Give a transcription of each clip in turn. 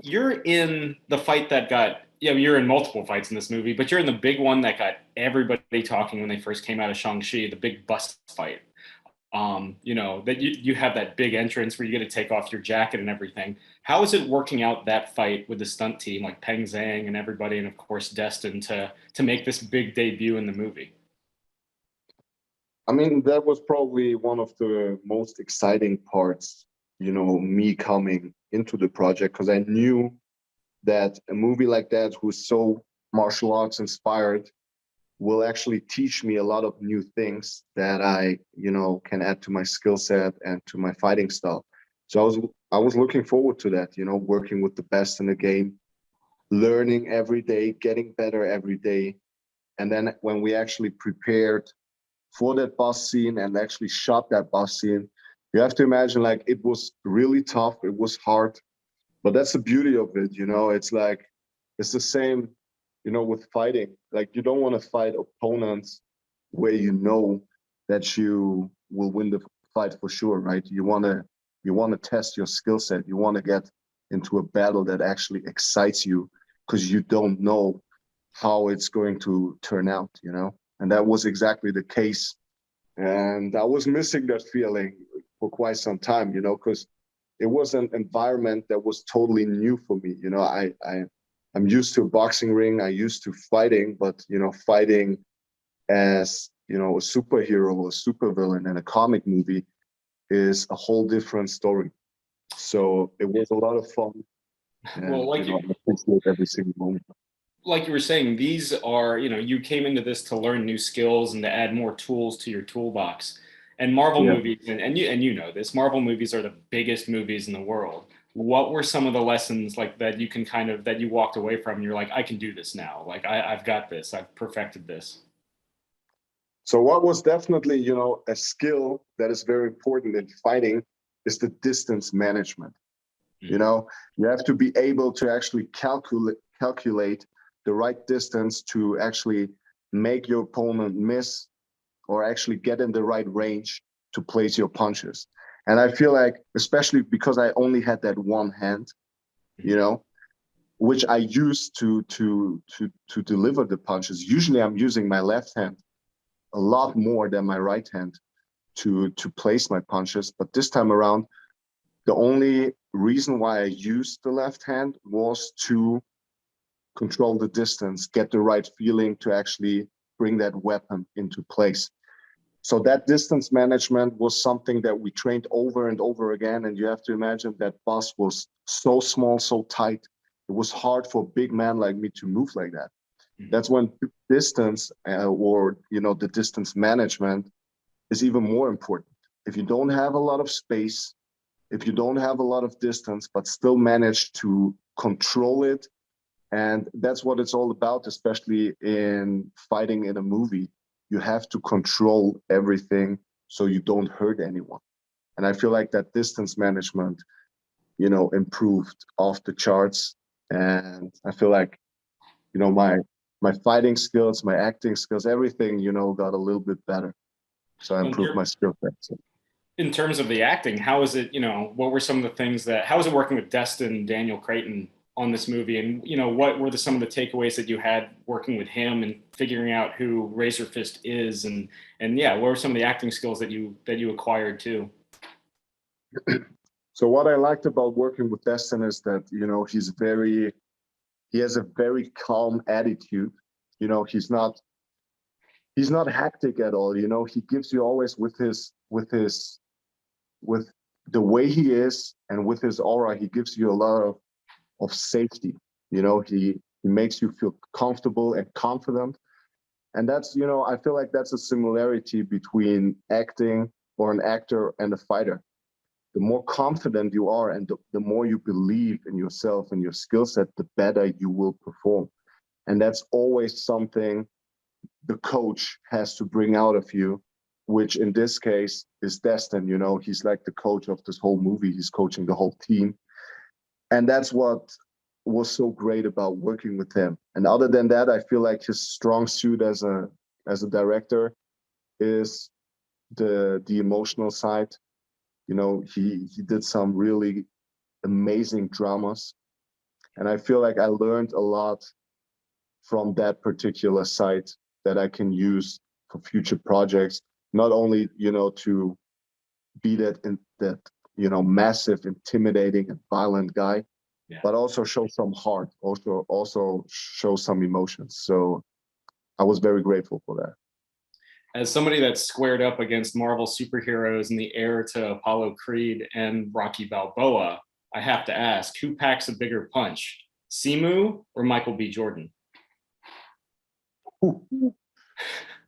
you're in the fight that got, you're in multiple fights in this movie, but you're in the big one that got everybody talking when they first came out of Shang-Chi, the big bus fight. That you have that big entrance where you get to take off your jacket and everything. How is it working out that fight with the stunt team like Peng Zhang and everybody, and of course Destin to make this big debut in the movie? I mean, that was probably one of the most exciting parts, me coming into the project, because I knew that a movie like that, who's so martial arts inspired, will actually teach me a lot of new things that I, can add to my skill set and to my fighting style. So I was looking forward to that, working with the best in the game, learning every day, getting better every day. And then when we actually prepared for that bus scene and actually shot that bus scene, you have to imagine, like, it was really tough, it was hard, but that's the beauty of it. It's like, it's the same, with fighting. Like, you don't want to fight opponents where you know that you will win the fight for sure, right? You want to test your skill set. You want to get into a battle that actually excites you, because you don't know how it's going to turn out. And that was exactly the case. And I was missing that feeling for quite some time, because it was an environment that was totally new for me. I'm used to a boxing ring. I used to fighting, but fighting as a superhero or a supervillain in a comic movie is a whole different story. So it was a lot of fun, Well, and I appreciate every single moment. like you were saying, these are, you came into this to learn new skills and to add more tools to your toolbox. And Marvel Yeah. movies, and you know this, Marvel movies are the biggest movies in the world. What were some of the lessons like that you can that you walked away from? And you're like, I can do this now. Like I've got this. I've perfected this. So what was definitely, a skill that is very important in fighting is the distance management. You Mm. know, you have to be able to actually calculate the right distance to actually make your opponent miss, or actually get in the right range to place your punches. And I feel like, especially because I only had that one hand, you know, which I used to deliver the punches. Usually I'm using my left hand a lot more than my right hand to place my punches. But this time around, the only reason why I used the left hand was to control the distance, get the right feeling to actually bring that weapon into place. So that distance management was something that we trained over and over again. And you have to imagine that bus was so small, so tight. It was hard for a big man like me to move like that. Mm. That's when distance, or the distance management is even more important. If you don't have a lot of space, if you don't have a lot of distance, but still manage to control it. And that's what it's all about, especially in fighting in a movie. You have to control everything so you don't hurt anyone. And I feel like that distance management, improved off the charts. And I feel like, my fighting skills, my acting skills, everything, got a little bit better. So I Well, improved my skill set. So. in terms of the acting, how is it, what were some of the things how was it working with Destin, Daniel Creighton on this movie? And, what were some of the takeaways that you had working with him and figuring out who Razor Fist is? And yeah, what were some of the acting skills that you acquired too? So what I liked about working with Destin is that, he has a very calm attitude. He's not hectic at all. He gives you always with the way he is, and with his aura, he gives you a lot of safety. He makes you feel comfortable and confident. And that's, I feel like that's a similarity between acting or an actor and a fighter. The more confident you are, and the more you believe in yourself and your skill set, the better you will perform. And that's always something the coach has to bring out of you, which in this case is Destin. He's like the coach of this whole movie. He's coaching the whole team. And that's what was so great about working with him. And other than that, I feel like his strong suit as a director is the emotional side. He did some really amazing dramas. And I feel like I learned a lot from that particular site that I can use for future projects, not only, to be that massive, intimidating and violent guy, but also show some heart, also show some emotions. So I was very grateful for that. As somebody that's squared up against Marvel superheroes and the heir to Apollo Creed and Rocky Balboa, I have to ask, who packs a bigger punch, Simu or Michael B. Jordan?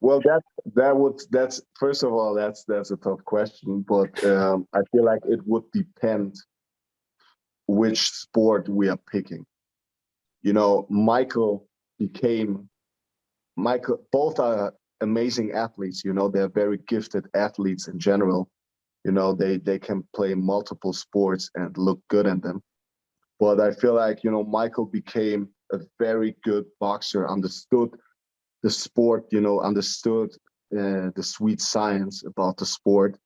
Well, that's first of all, that's a tough question, but I feel like it would depend which sport we are picking. Michael, both are amazing athletes. They're very gifted athletes in general. They can play multiple sports and look good in them. But I feel like, Michael became a very good boxer, understood the sport, understood the sweet science about the sport.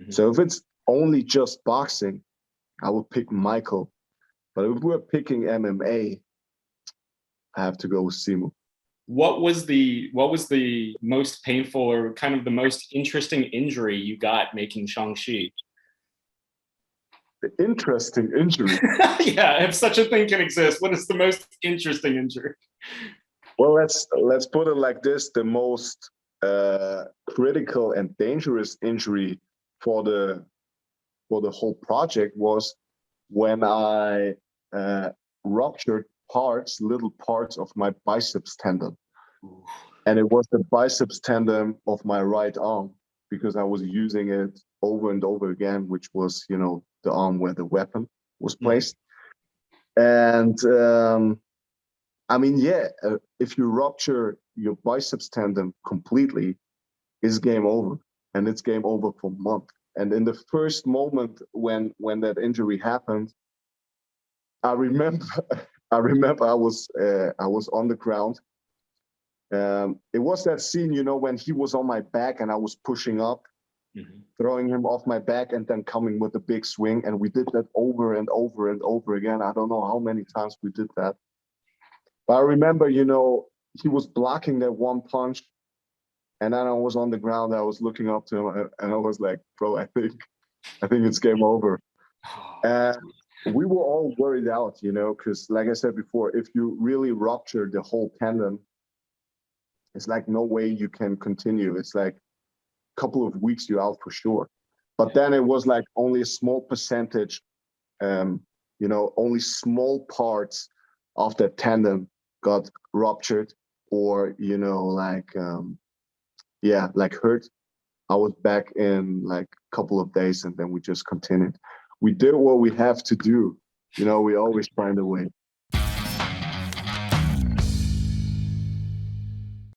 Mm-hmm. So if it's only just boxing, I would pick Michael. But if we're picking MMA, I have to go with Simu. What was the most painful or kind of the most interesting injury you got making Shang-Chi? The interesting injury? Yeah, if such a thing can exist, what is the most interesting injury? Well, let's put it like this: the most critical and dangerous injury for the whole project was when I ruptured little parts of my biceps tendon. Ooh. And it was the biceps tendon of my right arm, because I was using it over and over again, which was, the arm where the weapon was placed. And if you rupture your biceps tendon completely, it's game over, and it's game over for a month. And in the first moment when that injury happened, I remember I was on the ground. It was that scene, when he was on my back and I was pushing up, throwing him off my back and then coming with a big swing. And we did that over and over and over again. I don't know how many times we did that. But I remember, he was blocking that one punch. And then I was on the ground. I was looking up to him and I was like, bro, I think it's game over. And we were all worried out, because like I said before, if you really rupture the whole tendon, it's like no way you can continue. It's like a couple of weeks you're out for sure. But then it was like only a small percentage, only small parts of the tendon got ruptured or, hurt. I was back in like a couple of days and then we just continued. We did what we have to do. We always find a way.